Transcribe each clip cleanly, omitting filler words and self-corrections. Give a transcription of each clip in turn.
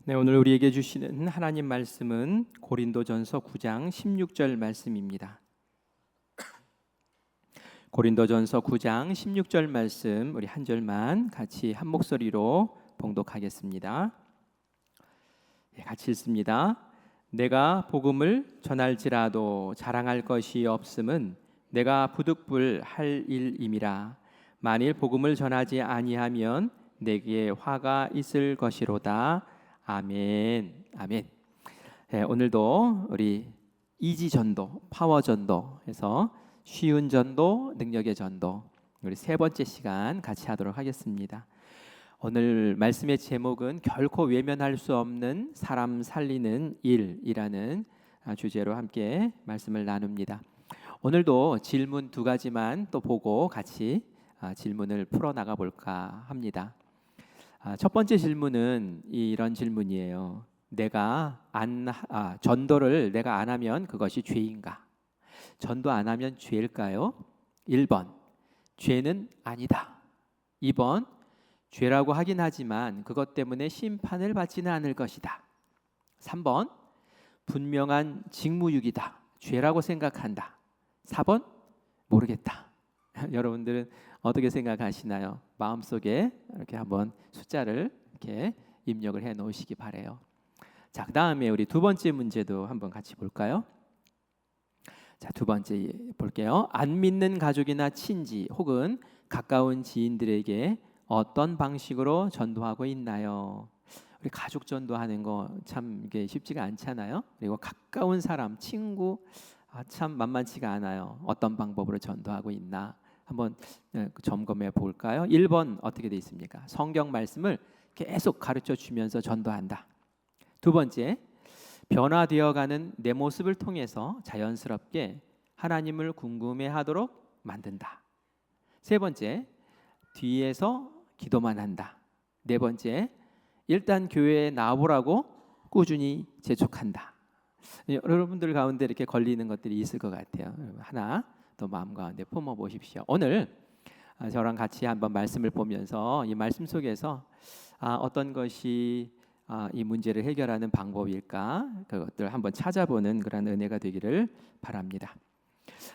네, 오늘 우리에게 주시는 하나님 말씀은 고린도전서 9장 16절 말씀입니다. 고린도전서 9장 16절 말씀 우리 한 절만 같이 한 목소리로 봉독하겠습니다. 같이 읽습니다. 내가 복음을 전할지라도 자랑할 것이 없음은 내가 부득불 할 일임이라. 만일 복음을 전하지 아니하면 내게 화가 있을 것이로다. 아멘. 아멘. 오늘도 우리 이지 전도, 파워 전도에서 쉬운 전도, 능력의 전도 우리 세 번째 시간 같이 하도록 하겠습니다. 오늘 말씀의 제목은 결코 외면할 수 없는 사람 살리는 일이라는 주제로 함께 말씀을 나눕니다. 오늘도 질문 두 가지만 또 보고 같이 질문을 풀어 나가 볼까 합니다. 첫 번째 질문은 이런 질문이에요. 전도를 내가 안 하면 그것이 죄인가? 전도 안 하면 죄일까요? 1번, 죄는 아니다. 2번, 죄라고 하긴 하지만 그것 때문에 심판을 받지는 않을 것이다. 3번, 분명한 직무유기다. 죄라고 생각한다. 4번, 모르겠다. 여러분들은 어떻게 생각하시나요? 마음속에 이렇게 한번 숫자를 이렇게 입력을 해 놓으시기 바래요. 자, 그다음에 우리 두 번째 문제도 한번 같이 볼까요? 자, 두 번째 볼게요. 안 믿는 가족이나 친지 혹은 가까운 지인들에게 어떤 방식으로 전도하고 있나요? 우리 가족 전도하는 거 참 이게 쉽지가 않잖아요. 그리고 가까운 사람, 친구 참 만만치가 않아요. 어떤 방법으로 전도하고 있나? 한번 점검해 볼까요? 1번 어떻게 되어 있습니까? 성경 말씀을 계속 가르쳐 주면서 전도한다. 두 번째, 변화되어가는 내 모습을 통해서 자연스럽게 하나님을 궁금해하도록 만든다. 세 번째, 뒤에서 기도만 한다. 네 번째, 일단 교회에 나와보라고 꾸준히 재촉한다. 여러분들 가운데 이렇게 걸리는 것들이 있을 것 같아요. 하나 또 마음 가운데 품어 보십시오. 오늘 저랑 같이 한번 말씀을 보면서 이 말씀 속에서 어떤 것이 이 문제를 해결하는 방법일까? 그것들 한번 찾아보는 그런 은혜가 되기를 바랍니다.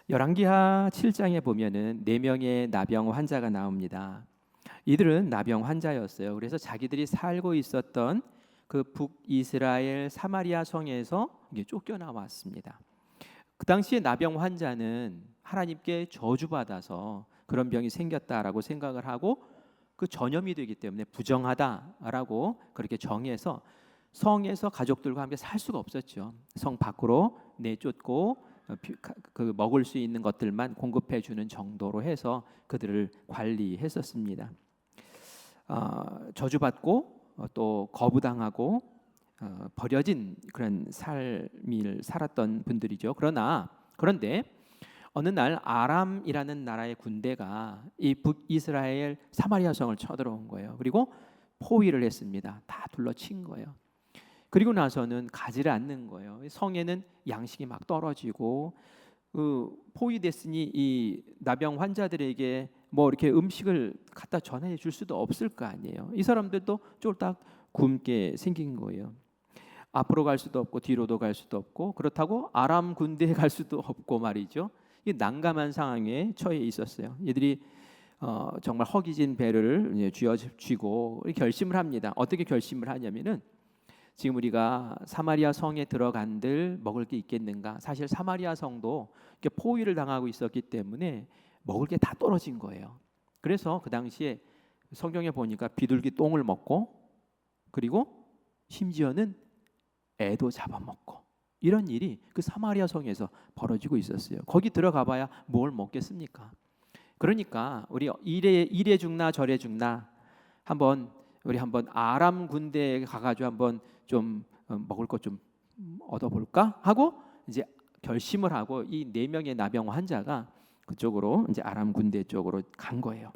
열왕기하 7장에 보면은 4명의 나병 환자가 나옵니다. 이들은 나병 환자였어요. 그래서 자기들이 살고 있었던 그 북이스라엘 사마리아 성에서 쫓겨나왔습니다. 그 당시에 나병 환자는 하나님께 저주받아서 그런 병이 생겼다라고 생각을 하고 그 전염이 되기 때문에 부정하다라고 그렇게 정해서 성에서 가족들과 함께 살 수가 없었죠. 성 밖으로 내쫓고 그 먹을 수 있는 것들만 공급해 주는 정도로 해서 그들을 관리했었습니다. 저주받고 또 거부당하고 버려진 그런 삶을 살았던 분들이죠. 그런데 어느 날 아람이라는 나라의 군대가 이 북이스라엘 사마리아 성을 쳐들어온 거예요. 그리고 포위를 했습니다. 다 둘러친 거예요. 그리고 나서는 가지를 않는 거예요. 성에는 양식이 막 떨어지고 포위됐으니 이 나병 환자들에게 뭐 이렇게 음식을 갖다 전해 줄 수도 없을 거 아니에요. 이 사람들도 쫄딱 굶게 생긴 거예요. 앞으로 갈 수도 없고 뒤로도 갈 수도 없고 그렇다고 아람 군대에 갈 수도 없고 말이죠. 이 난감한 상황에 처해 있었어요. 얘들이 정말 허기진 배를 쥐고 결심을 합니다. 어떻게 결심을 하냐면은 지금 우리가 사마리아 성에 들어간들 먹을 게 있겠는가? 사실 사마리아 성도 이렇게 포위를 당하고 있었기 때문에 먹을 게 다 떨어진 거예요. 그래서 그 당시에 성경에 보니까 비둘기 똥을 먹고 그리고 심지어는 애도 잡아먹고 이런 일이 그 사마리아 성에서 벌어지고 있었어요. 거기 들어가 봐야 뭘 먹겠습니까? 그러니까 우리 이래 죽나 저래 죽나 우리 한번 아람 군대에 가가지고 한번 좀 먹을 것 좀 얻어볼까 하고 이제 결심을 하고 이 4명의 나병 환자가 그쪽으로 이제 아람 군대 쪽으로 간 거예요.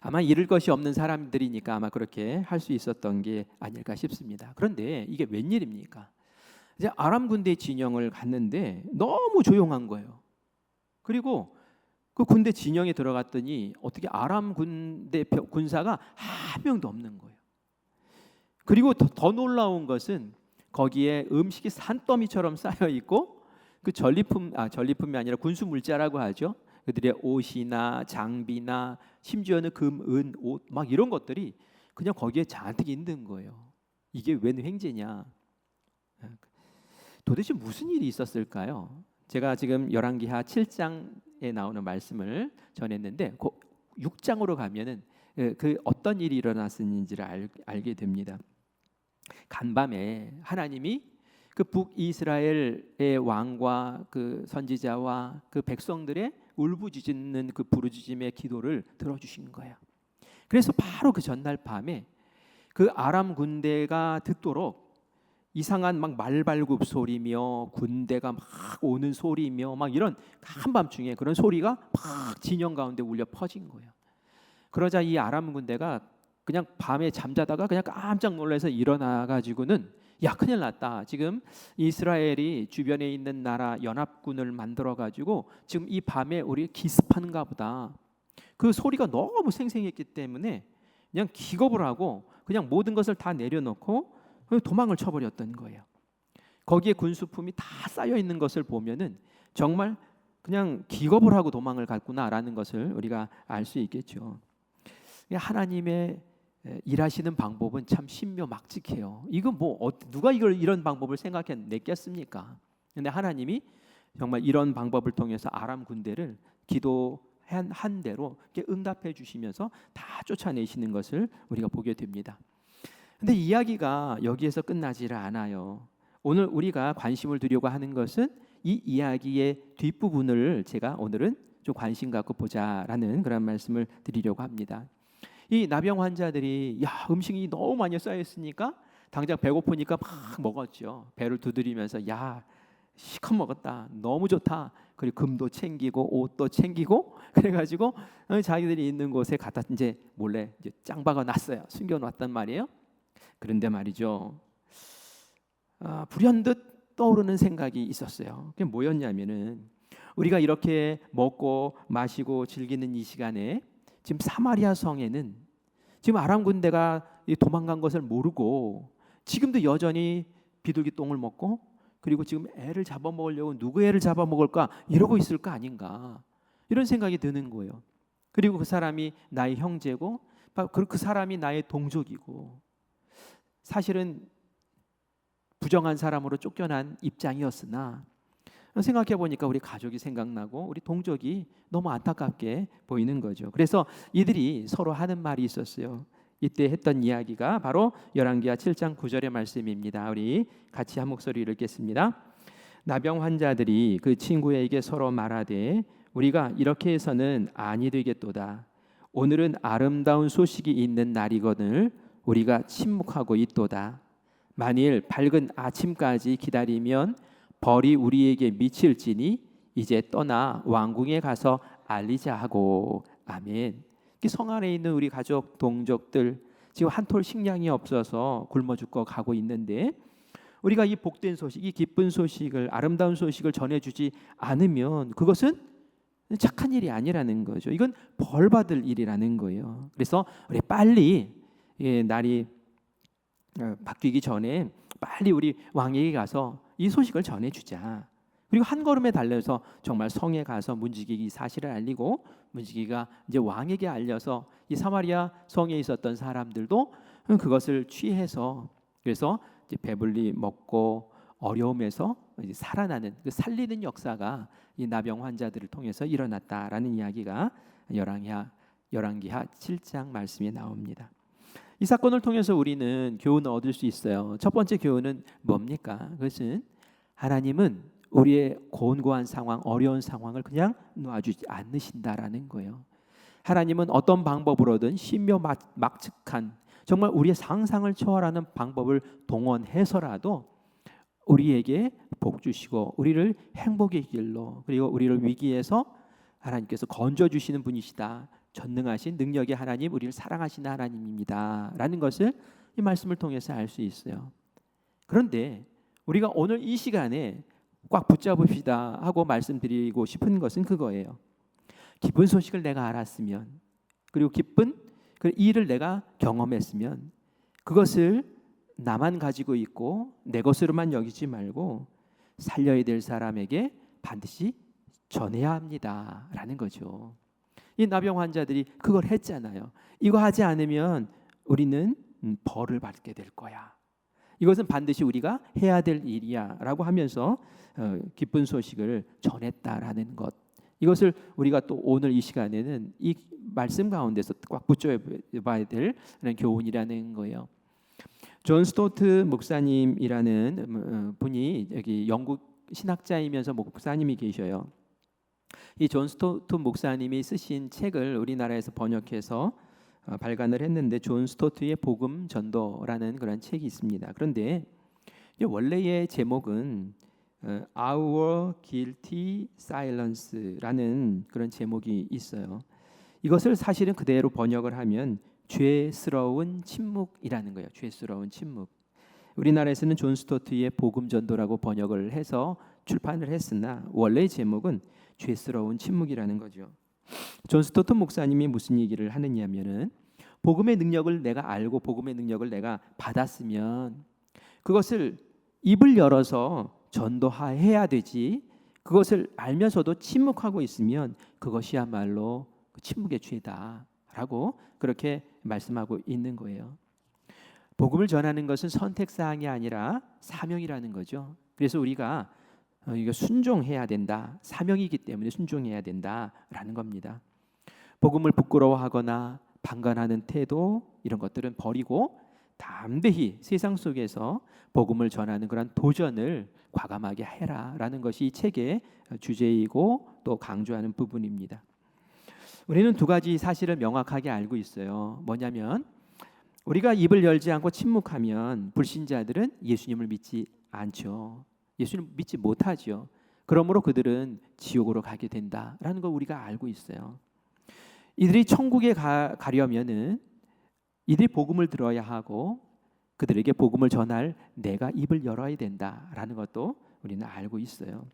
아마 잃을 것이 없는 사람들이니까 아마 그렇게 할 수 있었던 게 아닐까 싶습니다. 그런데 이게 웬일입니까? 이제 아람 군대 진영을 갔는데 너무 조용한 거예요. 그리고 그 군대 진영에 들어갔더니 어떻게 아람 군대 군사가 한 명도 없는 거예요. 그리고 더 놀라운 것은 거기에 음식이 산더미처럼 쌓여 있고 그 전리품이 아니라 군수 물자라고 하죠. 그들의 옷이나 장비나 심지어는 금, 은, 옷 막 이런 것들이 그냥 거기에 잔뜩 있는 거예요. 이게 웬 횡재냐? 도대체 무슨 일이 있었을까요? 제가 지금 열왕기하 7장에 나오는 말씀을 전했는데 그 6장으로 가면은 그 어떤 일이 일어났는지를 알게 됩니다. 간밤에 하나님이 그 북이스라엘의 왕과 그 선지자와 그 백성들의 울부짖는 그 부르짖음의 기도를 들어주신 거예요. 그래서 바로 그 전날 밤에 그 아람 군대가 듣도록 이상한 막 말발굽 소리며 군대가 막 오는 소리며 막 이런 한밤중에 그런 소리가 막 진영 가운데 울려 퍼진 거예요. 그러자 이 아람 군대가 그냥 밤에 잠자다가 그냥 깜짝 놀라서 일어나 가지고는 야 큰일 났다. 지금 이스라엘이 주변에 있는 나라 연합군을 만들어 가지고 지금 이 밤에 우리 기습하는가 보다. 그 소리가 너무 생생했기 때문에 그냥 기겁을 하고 그냥 모든 것을 다 내려놓고 도망을 쳐버렸던 거예요. 거기에 군수품이 다 쌓여 있는 것을 보면은 정말 그냥 기겁을 하고 도망을 갔구나라는 것을 우리가 알 수 있겠죠. 하나님의 일하시는 방법은 참 신묘막직해요. 이거 뭐 누가 이런 방법을 생각해냈겠습니까? 근데 하나님이 정말 이런 방법을 통해서 아람 군대를 기도한 대로 응답해 주시면서 다 쫓아내시는 것을 우리가 보게 됩니다. 근데 이야기가 여기에서 끝나지를 않아요. 오늘 우리가 관심을 두려고 하는 것은 이 이야기의 뒷부분을 제가 오늘은 좀 관심 갖고 보자라는 그런 말씀을 드리려고 합니다. 이 나병 환자들이 음식이 너무 많이 쌓여 있으니까 당장 배고프니까 막 먹었죠. 배를 두드리면서 시컷 먹었다. 너무 좋다. 그리고 금도 챙기고 옷도 챙기고 그래가지고 자기들이 있는 곳에 갖다 이제 몰래 이제 짱박아 놨어요. 숨겨놨단 말이에요. 그런데 말이죠. 불현듯 떠오르는 생각이 있었어요. 그게 뭐였냐면은 우리가 이렇게 먹고 마시고 즐기는 이 시간에 지금 사마리아 성에는 지금 아람 군대가 도망간 것을 모르고 지금도 여전히 비둘기 똥을 먹고 그리고 지금 애를 잡아먹으려고 누구 애를 잡아먹을까 이러고 있을 거 아닌가 이런 생각이 드는 거예요. 그리고 그 사람이 나의 형제고 그 사람이 나의 동족이고 사실은 부정한 사람으로 쫓겨난 입장이었으나 생각해 보니까 우리 가족이 생각나고 우리 동족이 너무 안타깝게 보이는 거죠. 그래서 이들이 서로 하는 말이 있었어요. 이때 했던 이야기가 바로 열왕기하 7장 9절의 말씀입니다. 우리 같이 한 목소리를 읽겠습니다. 나병 환자들이 그 친구에게 서로 말하되 우리가 이렇게 해서는 아니 되겠도다. 오늘은 아름다운 소식이 있는 날이거늘 우리가 침묵하고 있도다. 만일 밝은 아침까지 기다리면 벌이 우리에게 미칠지니 이제 떠나 왕궁에 가서 알리자 하고 아멘. 성 안에 있는 우리 가족 동족들 지금 한 톨 식량이 없어서 굶어 죽고 가고 있는데 우리가 이 복된 소식, 이 기쁜 소식을 아름다운 소식을 전해주지 않으면 그것은 착한 일이 아니라는 거죠. 이건 벌 받을 일이라는 거예요. 그래서 우리 빨리 날이 바뀌기 전에 빨리 우리 왕에게 가서 이 소식을 전해주자. 그리고 한 걸음에 달려서 정말 성에 가서 문지기가 이 사실을 알리고 문지기가 이제 왕에게 알려서 이 사마리아 성에 있었던 사람들도 그것을 취해서 그래서 이제 배불리 먹고 어려움에서 이제 살아나는 그 살리는 역사가 이 나병 환자들을 통해서 일어났다라는 이야기가 열왕기하 7장 말씀에 나옵니다. 이 사건을 통해서 우리는 교훈을 얻을 수 있어요. 첫 번째 교훈은 뭡니까? 그것은 하나님은 우리의 곤고한 상황, 어려운 상황을 그냥 놔주지 않으신다라는 거예요. 하나님은 어떤 방법으로든 신묘막측한 정말 우리의 상상을 초월하는 방법을 동원해서라도 우리에게 복 주시고 우리를 행복의 길로 그리고 우리를 위기에서 하나님께서 건져주시는 분이시다. 전능하신 능력의 하나님, 우리를 사랑하시는 하나님입니다 라는 것을 이 말씀을 통해서 알 수 있어요. 그런데 우리가 오늘 이 시간에 꽉 붙잡읍시다 하고 말씀드리고 싶은 것은 그거예요. 기쁜 소식을 내가 알았으면 그리고 기쁜 그 일을 내가 경험했으면 그것을 나만 가지고 있고 내 것으로만 여기지 말고 살려야 될 사람에게 반드시 전해야 합니다라는 거죠. 이 나병 환자들이 그걸 했잖아요. 이거 하지 않으면 우리는 벌을 받게 될 거야. 이것은 반드시 우리가 해야 될 일이야라고 하면서 기쁜 소식을 전했다라는 것. 이것을 우리가 또 오늘 이 시간에는 이 말씀 가운데서 꽉 붙잡아야 될 그런 교훈이라는 거예요. 존 스토트 목사님이라는 분이 여기 영국 신학자이면서 목사님이 계셔요. 이 존 스토트 목사님이 쓰신 책을 우리나라에서 번역해서 발간을 했는데 존 스토트의 복음 전도라는 그런 책이 있습니다. 그런데 원래의 제목은 Our Guilty Silence라는 그런 제목이 있어요. 이것을 사실은 그대로 번역을 하면 죄스러운 침묵이라는 거예요. 죄스러운 침묵. 우리나라에서는 존 스토트의 복음 전도라고 번역을 해서 출판을 했으나 원래의 제목은 죄스러운 침묵이라는 거죠. 존 스토트 목사님이 무슨 얘기를 하느냐면은 복음의 능력을 내가 알고 복음의 능력을 내가 받았으면 그것을 입을 열어서 전도해야 되지, 그것을 알면서도 침묵하고 있으면 그것이야말로 침묵의 죄다라고 그렇게 말씀하고 있는 거예요. 복음을 전하는 것은 선택사항이 아니라 사명이라는 거죠. 그래서 우리가 이거 순종해야 된다. 사명이기 때문에 순종해야 된다라는 겁니다. 복음을 부끄러워하거나 방관하는 태도 이런 것들은 버리고 담대히 세상 속에서 복음을 전하는 그런 도전을 과감하게 해라라는 것이 이 책의 주제이고 또 강조하는 부분입니다. 우리는 두 가지 사실을 명확하게 알고 있어요. 뭐냐면 우리가 입을 열지 않고 침묵하면 불신자들은 예수님을 믿지 않죠. 예수님을 믿지 못하죠. 그러므로 그들은 지옥으로 가게 된다라는 걸 우리가 알고 있어요. 이들이 천국에 가려면은 이들이 복음을 들어야 하고 그들에게 복음을 전할 내가 입을 열어야 된다라는 것도 우리는 알고 있어요.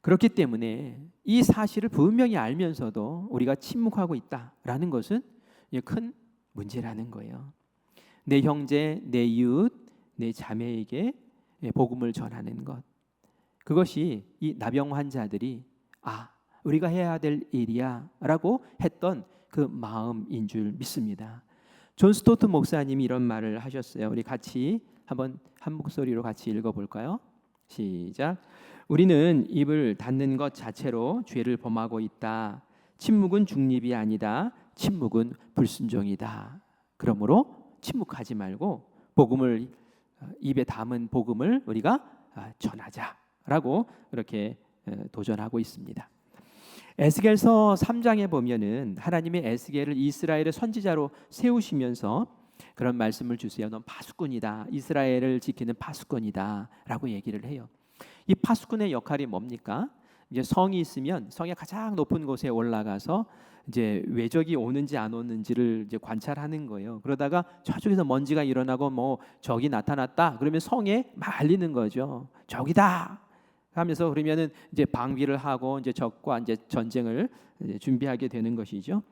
그렇기 때문에 이 사실을 분명히 알면서도 우리가 침묵하고 있다라는 것은 큰 문제라는 거예요. 내 형제, 내 이웃, 내 자매에게 복음을 전하는 것, 그것이 이 나병 환자들이 우리가 해야 될 일이야 라고 했던 그 마음인 줄 믿습니다. 존 스토트 목사님이 이런 말을 하셨어요. 우리 같이 한번 한 목소리로 같이 읽어볼까요? 시작. 우리는 입을 닫는 것 자체로 죄를 범하고 있다. 침묵은 중립이 아니다. 침묵은 불순종이다. 그러므로 침묵하지 말고 복음을 입에 담은 복음을 우리가 전하자라고 그렇게 도전하고 있습니다. 에스겔서 3장에 보면은 하나님의 에스겔을 이스라엘의 선지자로 세우시면서 그런 말씀을 주세요. 넌 파수꾼이다. 이스라엘을 지키는 파수꾼이다라고 얘기를 해요. 이 파수꾼의 역할이 뭡니까? 이제 성이 있으면 성의 가장 높은 곳에 올라가서 이제 외적이 오는지 안 오는지를 이제 관찰하는 거예요. 그러다가 저쪽에서 먼지가 일어나고 뭐 적이 나타났다. 그러면 성에 막 알리는 거죠. 적이다. 하면서 그러면은 이제 방비를 하고 이제 적과 이제 전쟁을 이제 준비하게 되는 것이죠.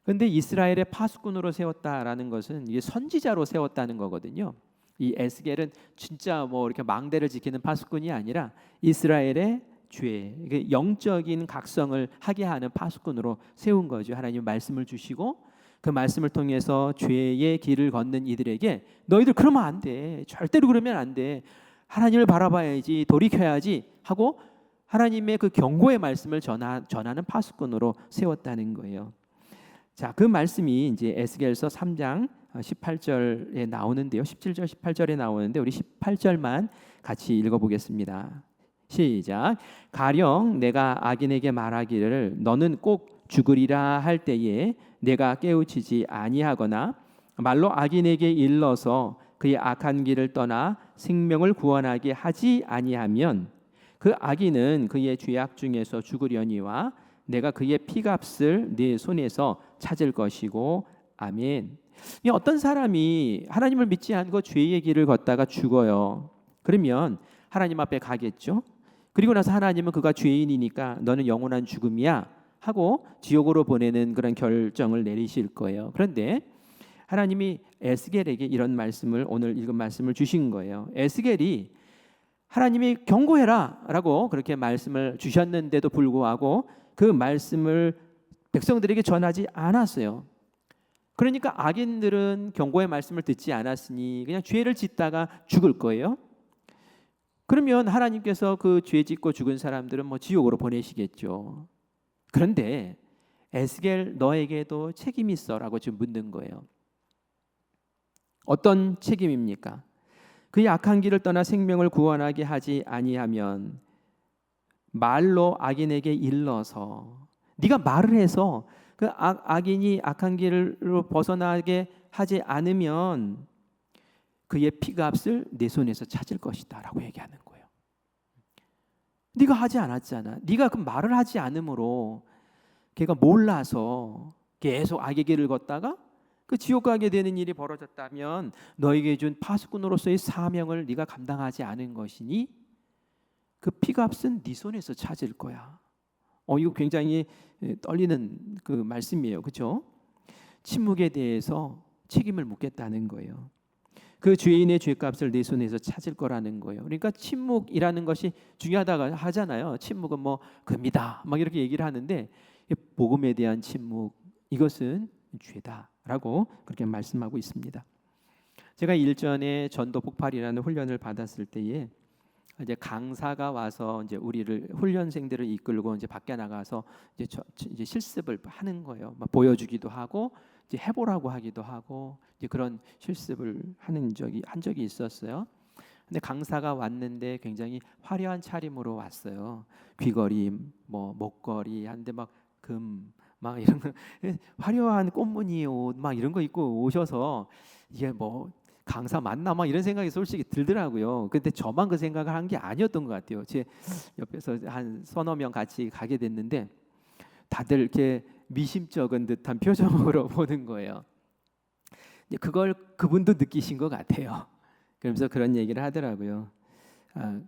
그런데 이스라엘의 파수꾼으로 세웠다라는 것은 이게 선지자로 세웠다는 거거든요. 이 에스겔은 진짜 뭐 이렇게 망대를 지키는 파수꾼이 아니라 이스라엘의 죄, 영적인 각성을 하게 하는 파수꾼으로 세운 거죠. 하나님 말씀을 주시고 그 말씀을 통해서 죄의 길을 걷는 이들에게 너희들 그러면 안 돼. 절대로 그러면 안 돼. 하나님을 바라봐야지, 돌이켜야지 하고 하나님의 그 경고의 말씀을 전하는 파수꾼으로 세웠다는 거예요. 자, 그 말씀이 이제 에스겔서 3장 18절에 나오는데요. 17절 18절에 나오는데 우리 18절만 같이 읽어보겠습니다. 시작. 가령 내가 악인에게 말하기를 너는 꼭 죽으리라 할 때에 내가 깨우치지 아니하거나 말로 악인에게 일러서 그의 악한 길을 떠나 생명을 구원하게 하지 아니하면 그 악인은 그의 죄악 중에서 죽으려니와 내가 그의 피값을 네 손에서 찾을 것이고 아멘. 어떤 사람이 하나님을 믿지 않고 죄의 길을 걷다가 죽어요. 그러면 하나님 앞에 가겠죠. 그리고 나서 하나님은 그가 죄인이니까 너는 영원한 죽음이야 하고 지옥으로 보내는 그런 결정을 내리실 거예요. 그런데 하나님이 에스겔에게 이런 말씀을, 오늘 읽은 말씀을 주신 거예요. 에스겔이 하나님이 경고해라 라고 그렇게 말씀을 주셨는데도 불구하고 그 말씀을 백성들에게 전하지 않았어요. 그러니까 악인들은 경고의 말씀을 듣지 않았으니 그냥 죄를 짓다가 죽을 거예요. 그러면 하나님께서 그 죄 짓고 죽은 사람들은 뭐 지옥으로 보내시겠죠. 그런데 에스겔 너에게도 책임이 있어라고 지금 묻는 거예요. 어떤 책임입니까? 그의 악한 길을 떠나 생명을 구원하게 하지 아니하면 말로 악인에게 일러서, 네가 말을 해서 그 악인이 악한 길로 벗어나게 하지 않으면 그의 피값을 내 손에서 찾을 것이다 라고 얘기하는 거예요. 네가 하지 않았잖아. 네가 그 말을 하지 않으므로 걔가 몰라서 계속 악의 길을 걷다가 그 지옥 가게 되는 일이 벌어졌다면 너에게 준 파수꾼으로서의 사명을 네가 감당하지 않은 것이니 그 피값은 네 손에서 찾을 거야. 이거 굉장히 떨리는 그 말씀이에요. 그렇죠? 침묵에 대해서 책임을 묻겠다는 거예요. 그 죄인의 죄값을 내 손에서 찾을 거라는 거예요. 그러니까 침묵이라는 것이 중요하다고 하잖아요. 침묵은 뭐 금이다 막 이렇게 얘기를 하는데 복음에 대한 침묵, 이것은 죄다라고 그렇게 말씀하고 있습니다. 제가 일전에 전도 폭발이라는 훈련을 받았을 때에 이제 강사가 와서 이제 우리를, 훈련생들을 이끌고 이제 밖에 나가서 이제 실습을 하는 거예요. 막 보여주기도 하고 이제 해보라고 하기도 하고 이제 그런 실습을 한 적이 있었어요. 근데 강사가 왔는데 굉장히 화려한 차림으로 왔어요. 귀걸이, 뭐 목걸이, 한데 막 금, 막 이런 거, 화려한 꽃무늬 옷 막 이런 거 입고 오셔서 이게 뭐 강사 맞나 막 이런 생각이 솔직히 들더라고요. 근데 저만 그 생각을 한 게 아니었던 것 같아요. 제 옆에서 한 서너 명 같이 가게 됐는데 다들 이렇게 미심쩍은 듯한 표정으로 보는 거예요. 그걸 그분도 느끼신 것 같아요. 그러면서 그런 얘기를 하더라고요.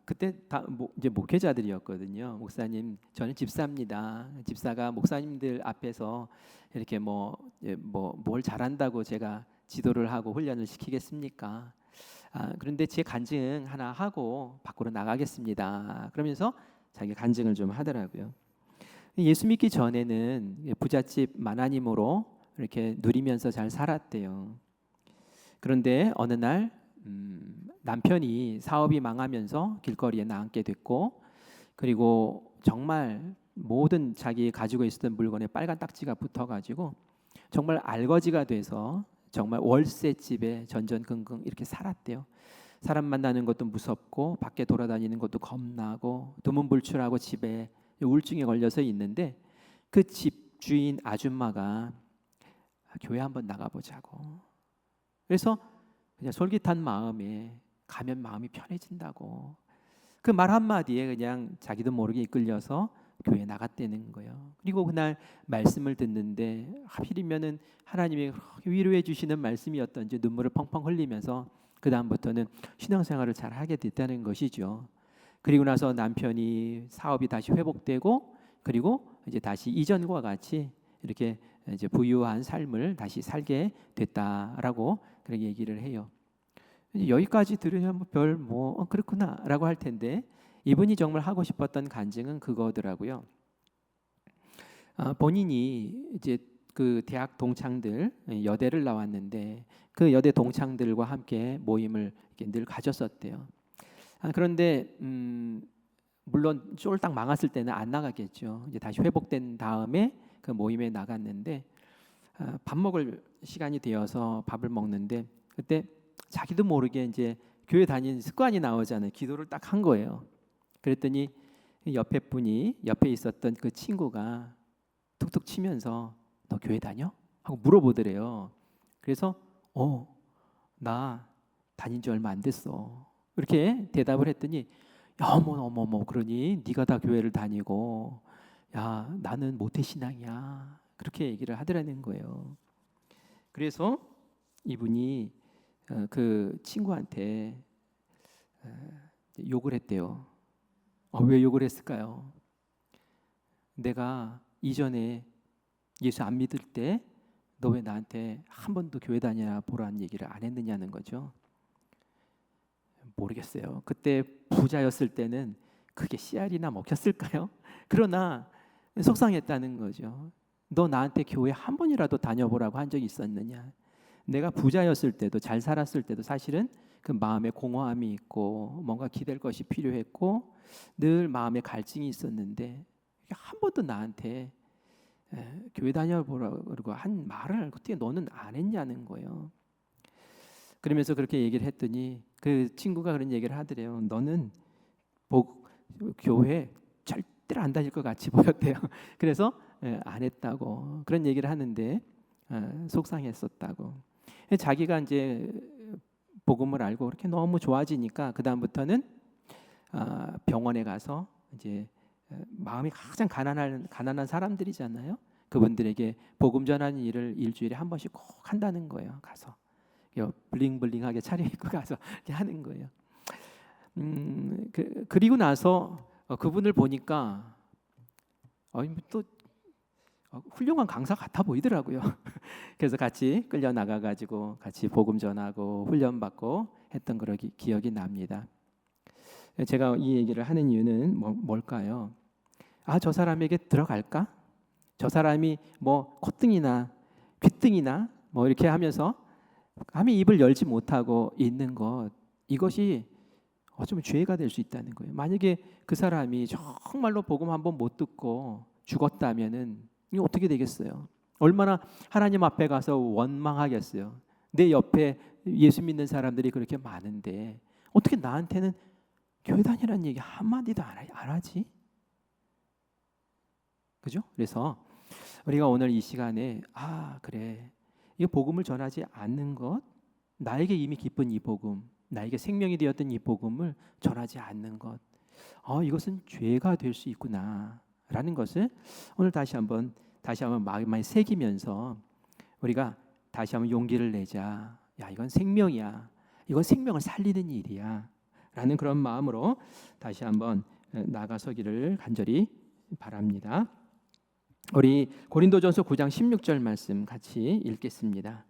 그때 다 이제 목회자들이었거든요. 목사님, 저는 집사입니다. 집사가 목사님들 앞에서 이렇게 뭘 잘한다고 제가 지도를 하고 훈련을 시키겠습니까? 그런데 제 간증 하나 하고 밖으로 나가겠습니다. 그러면서 자기 간증을 좀 하더라고요. 예수 믿기 전에는 부잣집 마나님으로 이렇게 누리면서 잘 살았대요. 그런데 어느 날 남편이 사업이 망하면서 길거리에 나앉게 됐고, 그리고 정말 모든 자기 가지고 있었던 물건에 빨간 딱지가 붙어가지고 정말 알거지가 돼서 정말 월세집에 전전긍긍 이렇게 살았대요. 사람 만나는 것도 무섭고 밖에 돌아다니는 것도 겁나고 두문불출하고 집에 우울증에 걸려서 있는데 그 집 주인 아줌마가 교회 한번 나가보자고. 그래서 그냥 솔깃한 마음에 가면 마음이 편해진다고 그 말 한마디에 그냥 자기도 모르게 이끌려서 교회에 나갔다는 거예요. 그리고 그날 말씀을 듣는데 하필이면은 하나님이 위로해 주시는 말씀이었던지 눈물을 펑펑 흘리면서 그 다음부터는 신앙생활을 잘 하게 됐다는 것이죠. 그리고 나서 남편이 사업이 다시 회복되고 그리고 이제 다시 이전과 같이 이렇게 이제 부유한 삶을 다시 살게 됐다라고 그렇게 얘기를 해요. 여기까지 들으면 그렇구나라고 할 텐데 이분이 정말 하고 싶었던 간증은 그거더라고요. 본인이 이제 그 대학 동창들 여대를 나왔는데 그 여대 동창들과 함께 모임을 늘 가졌었대요. 그런데 물론 쫄딱 망했을 때는 안 나가겠죠. 이제 다시 회복된 다음에 그 모임에 나갔는데 밥 먹을 시간이 되어서 밥을 먹는데 그때 자기도 모르게 이제 교회 다니는 습관이 나오잖아요. 기도를 딱 한 거예요. 그랬더니 옆에 있었던 그 친구가 툭툭 치면서 너 교회 다녀? 하고 물어보더래요. 그래서 나 다닌 지 얼마 안 됐어. 이렇게 대답을 했더니 어머 그러니 네가 다 교회를 다니고 야 나는 모태신앙이야. 그렇게 얘기를 하더라는 거예요. 그래서 이분이 그 친구한테 욕을 했대요. 왜 욕을 했을까요? 내가 이전에 예수 안 믿을 때 너 왜 나한테 한 번도 교회 다니나 보라는 얘기를 안 했느냐는 거죠. 모르겠어요. 그때 부자였을 때는 그게 씨알이나 먹혔을까요? 그러나 속상했다는 거죠. 너 나한테 교회 한 번이라도 다녀보라고 한 적이 있었느냐? 내가 부자였을 때도, 잘 살았을 때도 사실은 그 마음에 공허함이 있고 뭔가 기댈 것이 필요했고 늘 마음에 갈증이 있었는데 한 번도 나한테 교회 다녀보라고 그러고 한 말을 어떻게 너는 안 했냐는 거예요. 그러면서 그렇게 얘기를 했더니 그 친구가 그런 얘기를 하더래요. 너는 교회 절대로 안 다닐 것 같이 보였대요. 그래서 안 했다고 그런 얘기를 하는데 속상했었다고. 자기가 이제 복음을 알고 그렇게 너무 좋아지니까 그 다음부터는 병원에 가서 이제 마음이 가장 가난한 사람들이잖아요. 그분들에게 복음 전하는 일을 일주일에 한 번씩 꼭 한다는 거예요. 가서 블링블링하게 차려입고 가서 이렇게 하는 거예요. 그리고 나서 그분을 보니까 또 훌륭한 강사 같아 보이더라고요. 그래서 같이 끌려 나가가지고 같이 복음 전하고 훈련 받고 했던 그런 기억이 납니다. 제가 이 얘기를 하는 이유는 뭘까요? 저 사람에게 들어갈까? 저 사람이 뭐 콧등이나 귓등이나 뭐 이렇게 하면서 감히 입을 열지 못하고 있는 것, 이것이 어쩌면 죄가 될 수 있다는 거예요. 만약에 그 사람이 정말로 복음 한번 못 듣고 죽었다면은 이거 어떻게 되겠어요? 얼마나 하나님 앞에 가서 원망하겠어요. 내 옆에 예수 믿는 사람들이 그렇게 많은데 어떻게 나한테는 교회 다니라는 얘기 한마디도 안 하지? 그죠? 그래서 우리가 오늘 이 시간에 그래, 이 복음을 전하지 않는 것, 나에게 이미 기쁜 이 복음, 나에게 생명이 되었던 이 복음을 전하지 않는 것, 이것은 죄가 될 수 있구나라는 것을 오늘 다시 한번 마음에 새기면서 우리가 다시 한번 용기를 내자. 야, 이건 생명이야. 이건 생명을 살리는 일이야. 라는 그런 마음으로 다시 한번 나가서기를 간절히 바랍니다. 우리 고린도전서 9장 16절 말씀 같이 읽겠습니다.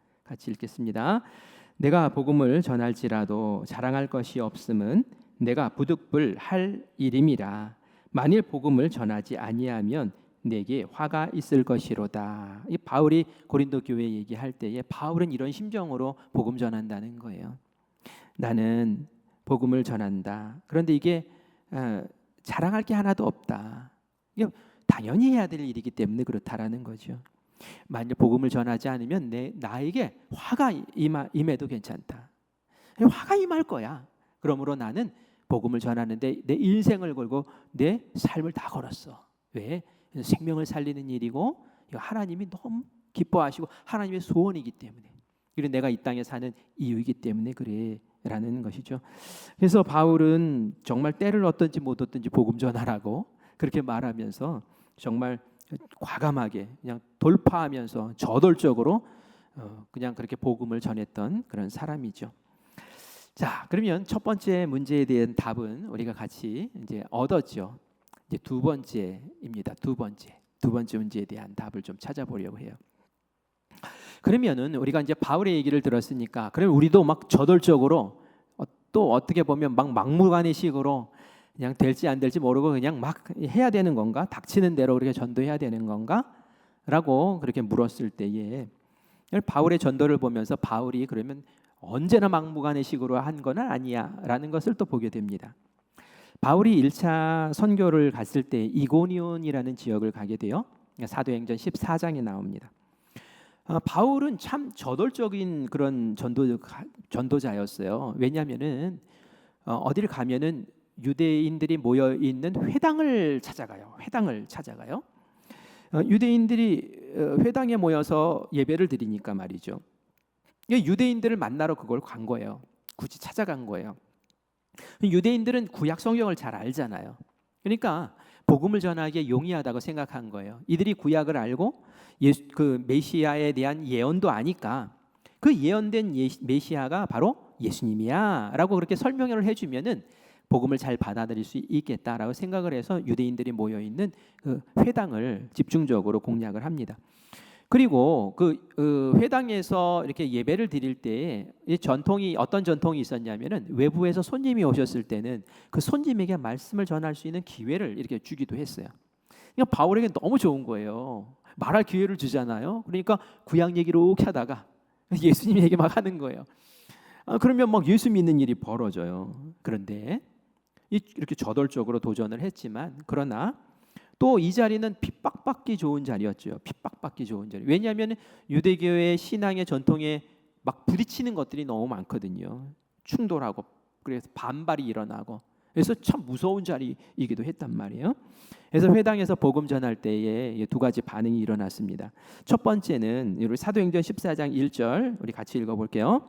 내가 복음을 전할지라도 자랑할 것이 없음은 내가 부득불할 일임이라. 만일 복음을 전하지 아니하면 내게 화가 있을 것이로다. 이 바울이 고린도 교회 얘기할 때에 바울은 이런 심정으로 복음 전한다는 거예요. 나는 복음을 전한다. 그런데 이게 자랑할 게 하나도 없다. 이게 당연히 해야 될 일이기 때문에 그렇다라는 거죠. 만약 복음을 전하지 않으면 나에게 화가 임해도 괜찮다. 화가 임할 거야. 그러므로 나는 복음을 전하는데 내 인생을 걸고 내 삶을 다 걸었어. 왜? 생명을 살리는 일이고 하나님이 너무 기뻐하시고 하나님의 소원이기 때문에, 그리고 내가 이 땅에 사는 이유이기 때문에 그래 라는 것이죠. 그래서 바울은 정말 때를 얻든지 못 얻든지 복음 전하라고 그렇게 말하면서 정말 과감하게 그냥 돌파하면서 저돌적으로 그냥 그렇게 복음을 전했던 그런 사람이죠. 자, 그러면 첫 번째 문제에 대한 답은 우리가 같이 이제 얻었죠. 이제 두 번째입니다. 두 번째 문제에 대한 답을 좀 찾아보려고 해요. 그러면은 우리가 이제 바울의 얘기를 들었으니까, 그러면 우리도 막 저돌적으로 또 어떻게 보면 막 막무가내식으로 그냥 될지 안 될지 모르고 그냥 막 해야 되는 건가? 닥치는 대로 그렇게 전도해야 되는 건가? 라고 그렇게 물었을 때에 바울의 전도를 보면서 바울이 그러면 언제나 막무가내식으로 한 건 아니야 라는 것을 또 보게 됩니다. 바울이 1차 선교를 갔을 때 이고니온이라는 지역을 가게 돼요. 사도행전 14장에 나옵니다. 바울은 참 저돌적인 그런 전도자였어요. 왜냐하면은 어디를 가면은 유대인들이 모여 있는 회당을 찾아가요. 유대인들이 회당에 모여서 예배를 드리니까 말이죠. 유대인들을 만나러 그걸 간 거예요. 굳이 찾아간 거예요. 유대인들은 구약 성경을 잘 알잖아요. 그러니까 복음을 전하기에 용이하다고 생각한 거예요. 이들이 구약을 알고 그 메시아에 대한 예언도 아니까 그 예언된 메시아가 바로 예수님이야라고 그렇게 설명을 해주면은 복음을 잘 받아들일 수 있겠다라고 생각을 해서 유대인들이 모여 있는 그 회당을 집중적으로 공략을 합니다. 그리고 그 회당에서 이렇게 예배를 드릴 때에 이 전통이 어떤 전통이 있었냐면은 외부에서 손님이 오셨을 때는 그 손님에게 말씀을 전할 수 있는 기회를 이렇게 주기도 했어요. 그러니까 바울에게 너무 좋은 거예요. 말할 기회를 주잖아요. 그러니까 구약 얘기를 이렇게 하다가 예수님 얘기 막 하는 거예요. 그러면 막 예수 믿는 일이 벌어져요. 그런데 이렇게 저돌적으로 도전을 했지만 그러나 또 이 자리는 핍박받기 좋은 자리였죠. 핍박받기 좋은 자리. 왜냐하면 유대교의 신앙의 전통에 막 부딪히는 것들이 너무 많거든요. 충돌하고 그래서 반발이 일어나고 그래서 참 무서운 자리이기도 했단 말이에요. 그래서 회당에서 복음 전할 때에 두 가지 반응이 일어났습니다. 첫 번째는 우리 사도행전 14장 1절 우리 같이 읽어볼게요.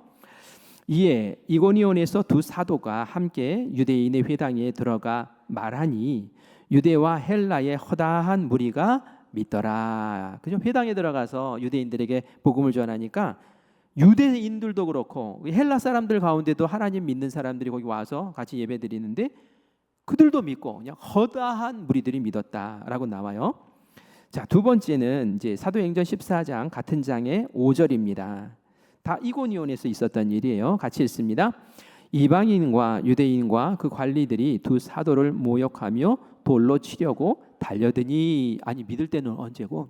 이에 이고니온에서 두 사도가 함께 유대인의 회당에 들어가 말하니 유대와 헬라의 허다한 무리가 믿더라. 그죠? 회당에 들어가서 유대인들에게 복음을 전하니까 유대인들도 그렇고 헬라 사람들 가운데도 하나님 믿는 사람들이 거기 와서 같이 예배드리는데 그들도 믿고 그냥 허다한 무리들이 믿었다라고 나와요. 자, 두 번째는 이제 사도행전 14장 같은 장의 5절입니다. 다 이고니온에서 있었던 일이에요. 같이 읽습니다. 이방인과 유대인과 그 관리들이 두 사도를 모욕하며 돌로 치려고 달려드니 아니 믿을 때는 언제고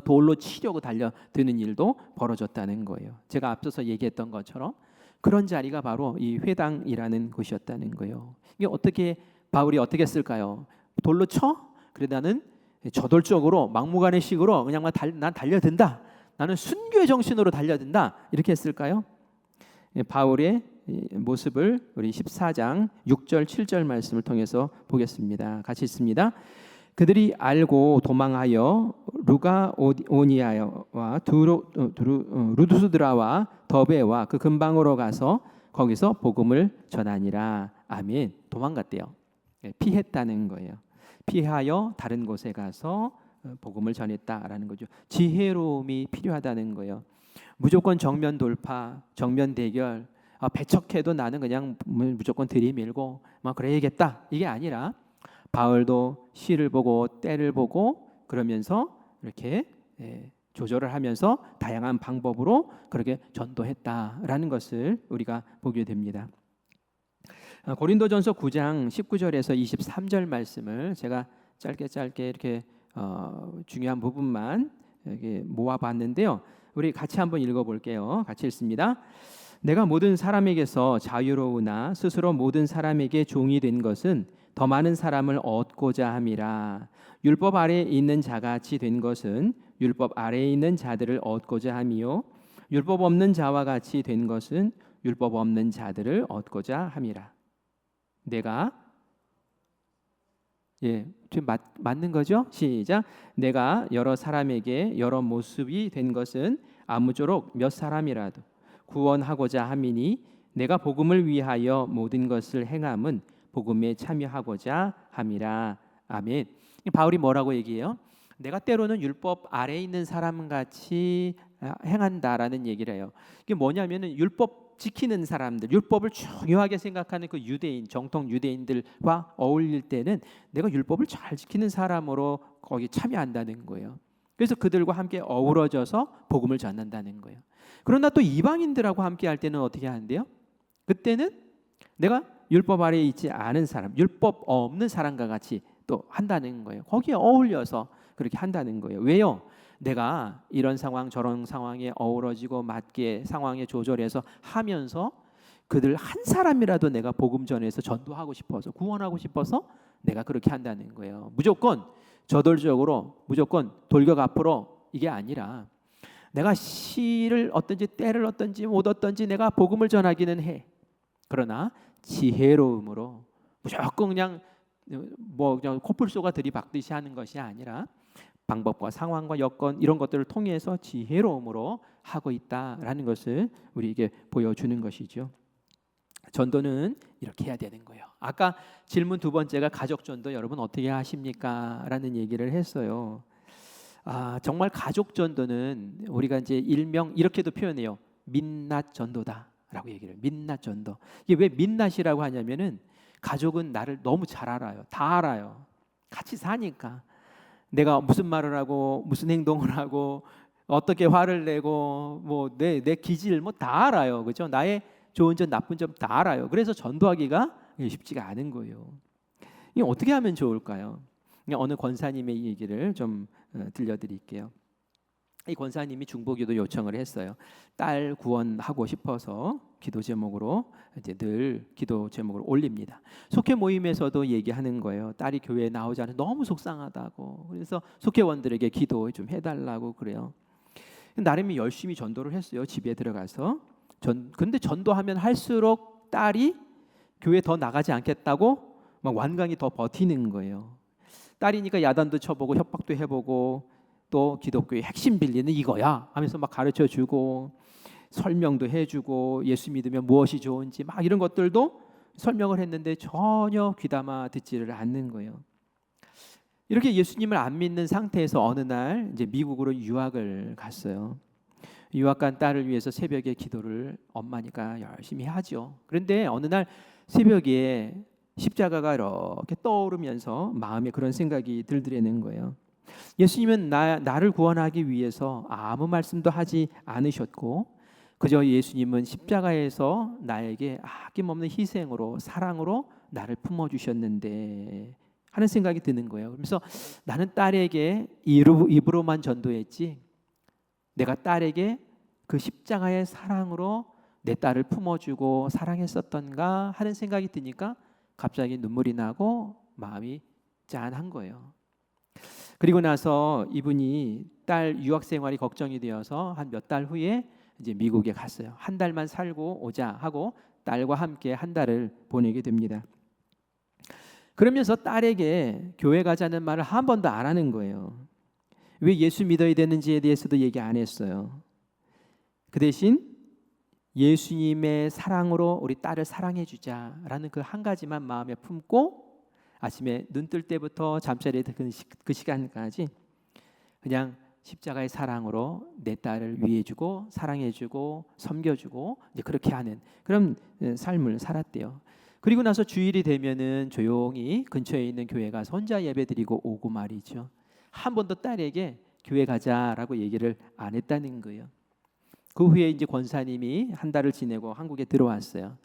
돌로 치려고 달려드는 일도 벌어졌다는 거예요. 제가 앞서서 얘기했던 것처럼 그런 자리가 바로 이 회당이라는 곳이었다는 거예요. 이게 어떻게 바울이 어떻게 했을까요? 돌로 쳐? 그래 나는 저돌적으로 막무가내식으로 그냥 난 달려든다. 나는 순교의 정신으로 달려든다. 이렇게 했을까요? 바울의 모습을 우리 14장 6절 7절 말씀을 통해서 보겠습니다. 같이 읽습니다. 그들이 알고 도망하여 루가오니아와 루두스드라와 더베와 그 근방으로 가서 거기서 복음을 전하니라. 아멘. 도망갔대요. 피했다는 거예요. 피하여 다른 곳에 가서 복음을 전했다라는 거죠. 지혜로움이 필요하다는 거예요. 무조건 정면 돌파, 정면 대결, 배척해도 나는 그냥 무조건 들이밀고 막 그래야겠다 이게 아니라 바울도 시를 보고 때를 보고 그러면서 이렇게 조절을 하면서 다양한 방법으로 그렇게 전도했다라는 것을 우리가 보게 됩니다. 고린도전서 9장 19절에서 23절 말씀을 제가 짧게 이렇게 중요한 부분만 이렇게 모아봤는데요. 우리 같이 한번 읽어볼게요. 같이 읽습니다. 내가 모든 사람에게서 자유로우나 스스로 모든 사람에게 종이 된 것은 더 많은 사람을 얻고자 함이라. 율법 아래에 있는 자같이 된 것은 율법 아래에 있는 자들을 얻고자 함이요 율법 없는 자와 같이 된 것은 율법 없는 자들을 얻고자 함이라. 내가 지금 맞는 거죠? 시작. 내가 여러 사람에게 여러 모습이 된 것은 아무쪼록 몇 사람이라도 구원하고자 함이니 내가 복음을 위하여 모든 것을 행함은 복음에 참여하고자 함이라. 아멘. 바울이 뭐라고 얘기해요? 내가 때로는 율법 아래에 있는 사람 같이 행한다라는 얘기를 해요. 이게 뭐냐면은 율법 지키는 사람들, 율법을 중요하게 생각하는 그 유대인, 정통 유대인들과 어울릴 때는 내가 율법을 잘 지키는 사람으로 거기 참여한다는 거예요. 그래서 그들과 함께 어우러져서 복음을 전한다는 거예요. 그러나 또 이방인들하고 함께 할 때는 어떻게 하는데요? 그때는 내가 율법 아래에 있지 않은 사람, 율법 없는 사람과 같이 또 한다는 거예요. 거기에 어울려서 그렇게 한다는 거예요. 왜요? 내가 이런 상황 저런 상황에 어우러지고 맞게 상황에 조절해서 하면서 그들 한 사람이라도 내가 복음 전해서 전도하고 싶어서 구원하고 싶어서 내가 그렇게 한다는 거예요. 무조건 저돌적으로 무조건 돌격 앞으로 이게 아니라 내가 시를 어떤지 때를 어떤지 못 어떤지 내가 복음을 전하기는 해. 그러나 지혜로움으로 무조건 그냥 그냥 코뿔소가 들이박듯이 하는 것이 아니라 방법과 상황과 여건 이런 것들을 통해서 지혜로움으로 하고 있다라는 것을 우리에게 보여주는 것이죠. 전도는 이렇게 해야 되는 거예요. 아까 질문 두 번째가 가족 전도 여러분 어떻게 하십니까? 라는 얘기를 했어요. 정말 가족 전도는 우리가 이제 일명 이렇게도 표현해요. 민낯 전도다라고 얘기를 해요. 민낯 전도. 이게 왜 민낯이라고 하냐면은 가족은 나를 너무 잘 알아요. 다 알아요. 같이 사니까. 내가 무슨 말을 하고 무슨 행동을 하고 어떻게 화를 내고 뭐 내 기질 뭐 다 알아요. 그죠? 나의 좋은 점 나쁜 점 다 알아요. 그래서 전도하기가 쉽지가 않은 거예요. 이 어떻게 하면 좋을까요? 어느 권사님의 얘기를 좀 들려드릴게요. 이 권사님이 중보기도 요청을 했어요. 딸 구원하고 싶어서 기도 제목으로 이제 늘 기도 제목을 올립니다. 속회 모임에서도 얘기하는 거예요. 딸이 교회에 나오지 않아서 너무 속상하다고. 그래서 속회원들에게 기도 좀 해달라고 그래요. 나름이 열심히 전도를 했어요. 집에 들어가서. 근데 전도하면 할수록 딸이 교회 더 나가지 않겠다고 막 완강히 더 버티는 거예요. 딸이니까 야단도 쳐보고 협박도 해보고 또 기독교의 핵심 진리는 이거야 하면서 막 가르쳐주고 설명도 해주고 예수 믿으면 무엇이 좋은지 막 이런 것들도 설명을 했는데 전혀 귀담아 듣지를 않는 거예요. 이렇게 예수님을 안 믿는 상태에서 어느 날 이제 미국으로 유학을 갔어요. 유학 간 딸을 위해서 새벽에 기도를 엄마니까 열심히 하죠. 그런데 어느 날 새벽에 십자가가 이렇게 떠오르면서 마음에 그런 생각이 들더라는 거예요. 예수님은 나를 구원하기 위해서 아무 말씀도 하지 않으셨고 그저 예수님은 십자가에서 나에게 아낌없는 희생으로 사랑으로 나를 품어주셨는데 하는 생각이 드는 거예요. 그래서 나는 딸에게 입으로만 전도했지 내가 딸에게 그 십자가의 사랑으로 내 딸을 품어주고 사랑했었던가 하는 생각이 드니까 갑자기 눈물이 나고 마음이 짠한 거예요. 그리고 나서 이분이 딸 유학 생활이 걱정이 되어서 한 몇 달 후에 이제 미국에 갔어요. 한 달만 살고 오자 하고 딸과 함께 한 달을 보내게 됩니다. 그러면서 딸에게 교회 가자는 말을 한 번도 안 하는 거예요. 왜 예수 믿어야 되는지에 대해서도 얘기 안 했어요. 그 대신 예수님의 사랑으로 우리 딸을 사랑해 주자라는 그 한 가지만 마음에 품고 아침에 눈 뜰 때부터 잠자리에 그 시간까지 그냥 십자가의 사랑으로 내 딸을 위해주고 사랑해주고 섬겨주고 이제 그렇게 하는 그런 삶을 살았대요. 그리고 나서 주일이 되면은 조용히 근처에 있는 교회 가서 혼자 예배드리고 오고 말이죠. 한 번도 딸에게 교회 가자라고 얘기를 안 했다는 거예요. 그 후에 이제 권사님이 한 달을 지내고 한국에 들어왔어요.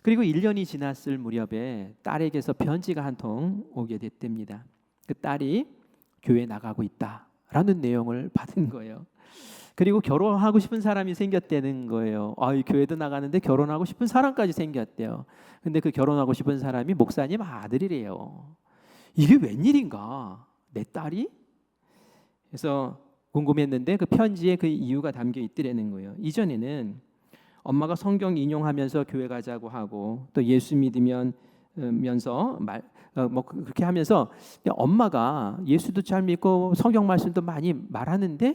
그리고 1년이 지났을 무렵에 딸에게서 편지가 한 통 오게 됐답니다. 그 딸이 교회 나가고 있다라는 내용을 받은 거예요. 그리고 결혼하고 싶은 사람이 생겼다는 거예요. 이 교회도 나가는데 결혼하고 싶은 사람까지 생겼대요. 근데 그 결혼하고 싶은 사람이 목사님 아들이래요. 이게 웬일인가? 내 딸이? 그래서 궁금했는데 그 편지에 그 이유가 담겨 있더라는 거예요. 이전에는 엄마가 성경 인용하면서 교회 가자고 하고 또 예수 믿으면서 뭐 그렇게 하면서 엄마가 예수도 잘 믿고 성경 말씀도 많이 말하는데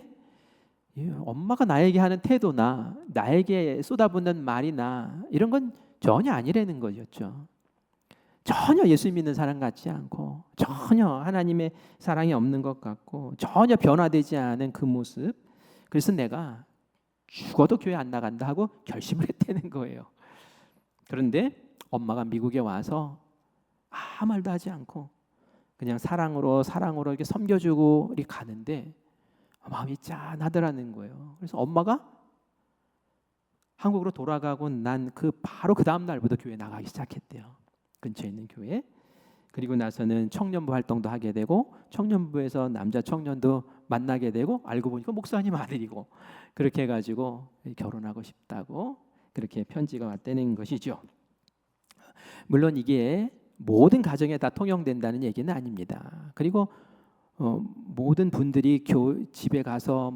엄마가 나에게 하는 태도나 나에게 쏟아붓는 말이나 이런 건 전혀 아니라는 거였죠. 전혀 예수 믿는 사람 같지 않고 전혀 하나님의 사랑이 없는 것 같고 전혀 변화되지 않은 그 모습. 그래서 내가 죽어도 교회 안 나간다 하고 결심을 했다는 거예요. 그런데 엄마가 미국에 와서 아무 말도 하지 않고 그냥 사랑으로 이렇게 섬겨주고 이렇게 가는데 마음이 짠하더라는 거예요. 그래서 엄마가 한국으로 돌아가고 난 바로 그 다음 날부터 교회 나가기 시작했대요. 근처에 있는 교회. 그리고 나서는 청년부 활동도 하게 되고 청년부에서 남자 청년도 만나게 되고 알고 보니까 목사님 아들이고 그렇게 해가지고 결혼하고 싶다고 그렇게 편지가 왔다는 것이죠. 물론 이게 모든 가정에 다 통용된다는 얘기는 아닙니다. 그리고 모든 분들이 집에 가서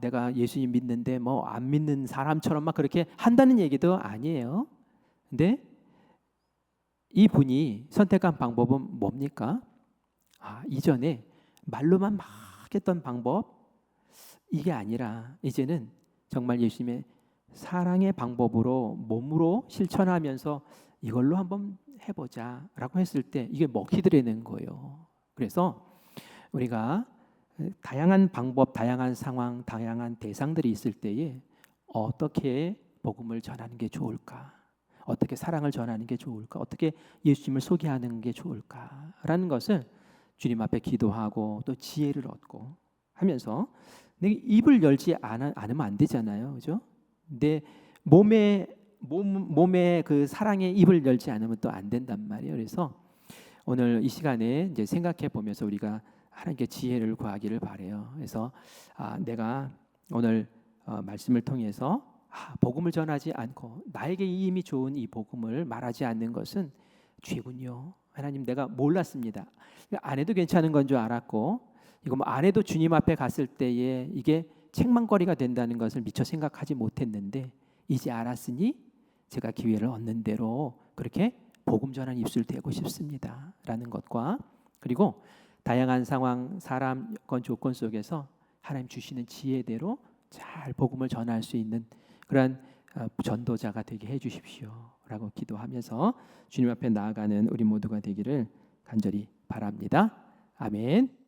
내가 예수님 믿는데 안 믿는 사람처럼 막 그렇게 한다는 얘기도 아니에요. 근데 이분이 선택한 방법은 뭡니까? 이전에 말로만 막 했던 방법 이게 아니라 이제는 정말 예수님의 사랑의 방법으로 몸으로 실천하면서 이걸로 한번 해보자라고 했을 때 이게 먹히더라는 거예요. 그래서 우리가 다양한 방법, 다양한 상황, 다양한 대상들이 있을 때에 어떻게 복음을 전하는 게 좋을까? 어떻게 사랑을 전하는 게 좋을까? 어떻게 예수님을 소개하는 게 좋을까라는 것을 주님 앞에 기도하고 또 지혜를 얻고 하면서 내 입을 열지 않으면 안 되잖아요, 그죠? 내 몸에 그 사랑의 입을 열지 않으면 또 안 된단 말이에요. 그래서 오늘 이 시간에 이제 생각해 보면서 우리가 하나님께 지혜를 구하기를 바래요. 그래서 내가 오늘 말씀을 통해서 복음을 전하지 않고 나에게 이미 좋은 이 복음을 말하지 않는 것은 죄군요. 하나님, 내가 몰랐습니다. 안 해도 괜찮은 건 줄 알았고, 이거 뭐 안 해도 주님 앞에 갔을 때에 이게 책망거리가 된다는 것을 미처 생각하지 못했는데 이제 알았으니 제가 기회를 얻는 대로 그렇게 복음 전하는 입술 되고 싶습니다 라는 것과, 그리고 다양한 상황, 사람, 여건, 조건 속에서 하나님 주시는 지혜대로 잘 복음을 전할 수 있는 그러한 전도자가 되게 해주십시오 라고 기도하면서 주님 앞에 나아가는 우리 모두가 되기를 간절히 바랍니다. 아멘.